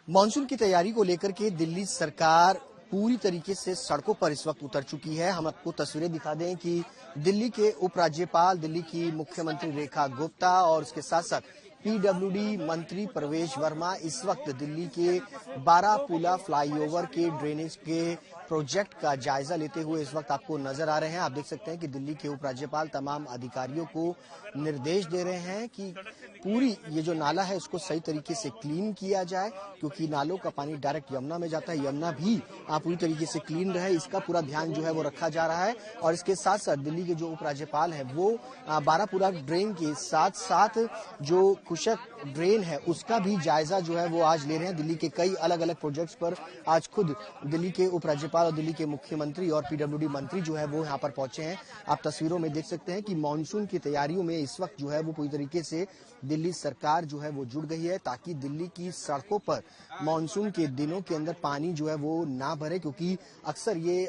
Monsoon की तैयारी को लेकर के दिल्ली सरकार पूरी तरीके से सड़कों पर इस वक्त उतर चुकी है। हम आपको तस्वीरें दिखा दें कि दिल्ली के उपराज्यपाल, दिल्ली की मुख्यमंत्री रेखा गुप्ता और उसके साथ साथ पीडब्ल्यूडी मंत्री प्रवेश वर्मा इस वक्त दिल्ली के बारापुला फ्लाईओवर के ड्रेनेज के प्रोजेक्ट का जायजा लेते हुए इस वक्त आपको नजर आ रहे हैं। आप देख सकते हैं कि दिल्ली के उपराज्यपाल तमाम अधिकारियों को निर्देश दे रहे हैं कि पूरी ये जो नाला है उसको सही तरीके से क्लीन किया जाए, क्योंकि नालों का पानी डायरेक्ट यमुना में जाता है। यमुना भी पूरी तरीके से क्लीन रहे, इसका पूरा ध्यान जो है वो रखा जा रहा है। और इसके साथ साथ दिल्ली के जो उपराज्यपाल है वो बारापुला ड्रेन के साथ साथ जो कुशक ड्रेन है उसका भी जायजा जो है वो आज ले रहे हैं। दिल्ली के कई अलग अलग प्रोजेक्ट्स पर आज खुद दिल्ली के उपराज्यपाल और दिल्ली के मुख्यमंत्री और पीडब्ल्यूडी मंत्री जो है वो यहाँ पर पहुंचे हैं। आप तस्वीरों में देख सकते हैं कि मानसून की तैयारियों में इस वक्त जो है वो पूरी तरीके से दिल्ली सरकार जो है वो जुड़ गई है, ताकि दिल्ली की सड़कों पर मानसून के दिनों के अंदर पानी जो है वो ना भरे। क्योंकि अक्सर ये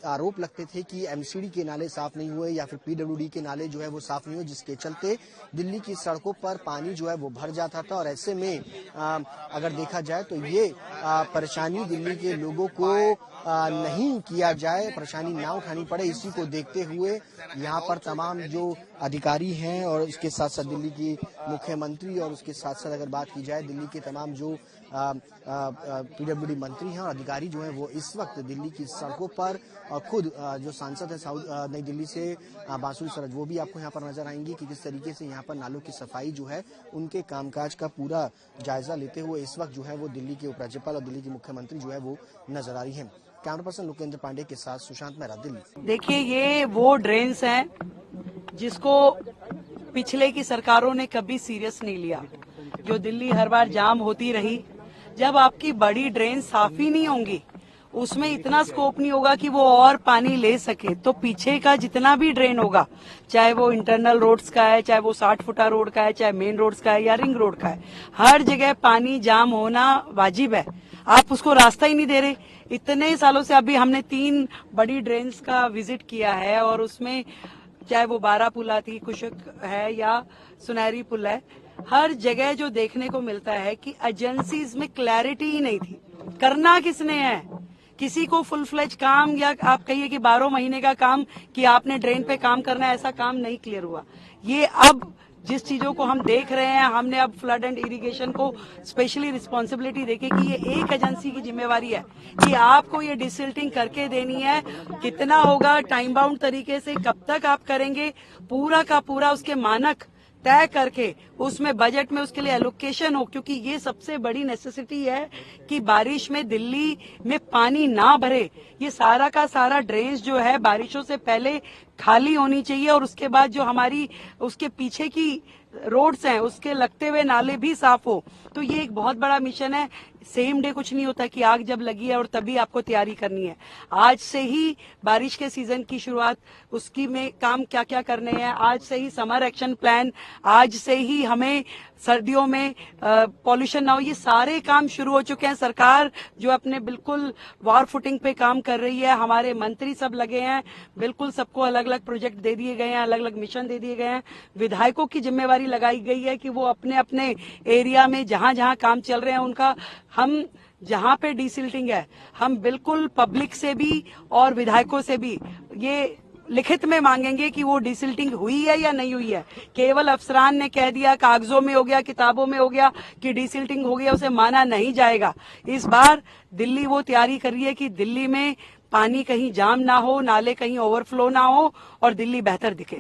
आरोप लगते थे कि एमसीडी के नाले साफ नहीं हुए या फिर पीडब्ल्यूडी के नाले जो है वो साफ नहीं हुए, जिसके चलते दिल्ली की सड़कों पर पानी जो है वो भर जाता था। और ऐसे में अगर देखा जाए तो ये परेशानी दिल्ली के लोगों को नहीं किया जाए, परेशानी ना उठानी पड़े, इसी को देखते हुए यहाँ पर तमाम जो अधिकारी हैं और उसके साथ साथ दिल्ली की मुख्यमंत्री और उसके साथ साथ अगर बात की जाए दिल्ली के तमाम जो पीडब्ल्यूडी मंत्री हैं और अधिकारी जो हैं वो इस वक्त दिल्ली की सड़कों पर खुद जो सांसद है नई दिल्ली से बांसुरी सरज, वो भी आपको यहाँ पर नजर आएंगी कि किस तरीके से यहाँ पर नालों की सफाई जो है उनके कामकाज का पूरा जायजा लेते हुए इस वक्त जो है वो दिल्ली के उपराज्यपाल और दिल्ली की मुख्यमंत्री जो है वो नजर आ रही है। कैमरा पर्सन लोकेंद्र पांडे के साथ सुशांत मेहरा, दिल्ली। देखिए, ये वो ड्रेन्स हैं जिसको पिछले की सरकारों ने कभी सीरियस नहीं लिया, जो दिल्ली हर बार जाम होती रही। जब आपकी बड़ी ड्रेन साफ ही नहीं होंगी, उसमें इतना स्कोप नहीं होगा कि वो और पानी ले सके, तो पीछे का जितना भी ड्रेन होगा, चाहे वो इंटरनल रोड्स का है, चाहे वो 60 फुटा रोड का है, चाहे मेन रोड्स का है या रिंग रोड का है, हर जगह पानी जाम होना वाजिब है। आप उसको रास्ता ही नहीं दे रहे। इतने सालों से अभी हमने 3 बड़ी ड्रेन्स का विजिट किया है और उसमें चाहे वो बारापुला थी, कुशक है या सुनहरी पुल है, हर जगह जो देखने को मिलता है कि एजेंसीज में क्लैरिटी ही नहीं थी। करना किसने है? किसी को फुल फ्लेज काम या आप कहिए कि 12 महीने का काम कि आपने ड्रेन पे काम करना है, ऐसा काम नहीं क्लियर हुआ। ये अब जिस चीजों को हम देख रहे हैं, हमने अब फ्लड एंड इरिगेशन को स्पेशली रिस्पॉन्सिबिलिटी देके कि ये एक एजेंसी की जिम्मेवारी है कि आपको ये डिसिल्टिंग करके देनी है। कितना होगा, टाइम बाउंड तरीके से कब तक आप करेंगे, पूरा का पूरा उसके मानक तय करके उसमें बजट में उसके लिए एलोकेशन हो, क्योंकि ये सबसे बड़ी नेसेसिटी है कि बारिश में दिल्ली में पानी ना भरे। ये सारा का सारा ड्रेन्स जो है बारिशों से पहले खाली होनी चाहिए और उसके बाद जो हमारी उसके पीछे की रोड्स हैं उसके लगते हुए नाले भी साफ हो। तो ये एक बहुत बड़ा मिशन है। सेम डे कुछ नहीं होता कि आग जब लगी है और तभी आपको तैयारी करनी है। आज से ही बारिश के सीजन की शुरुआत, उसकी में काम क्या क्या करने हैं, आज से ही समर एक्शन प्लान, आज से ही हमें सर्दियों में पॉल्यूशन ना हो, ये सारे काम शुरू हो चुके हैं। सरकार जो अपने बिल्कुल वॉर फुटिंग पे काम कर रही है, हमारे मंत्री सब लगे हैं, बिल्कुल सबको अलग अलग प्रोजेक्ट दे दिए गए हैं, अलग अलग मिशन दे दिए गए हैं। विधायकों की जिम्मेवारी लगाई गई है कि वो अपने अपने एरिया में जहां जहां काम चल रहे हैं उनका, हम जहां पे डिसिल्टिंग है, हम बिल्कुल पब्लिक से भी और विधायकों से भी ये लिखित में मांगेंगे कि वो डिसिल्टिंग हुई है या नहीं हुई है। केवल अफसरान ने कह दिया, कागजों में हो गया, किताबों में हो गया कि डिसिल्टिंग हो गया, उसे माना नहीं जाएगा। इस बार दिल्ली वो तैयारी कर रही है कि दिल्ली में पानी कहीं जाम ना हो, नाले कहीं ओवरफ्लो ना हो और दिल्ली बेहतर दिखे।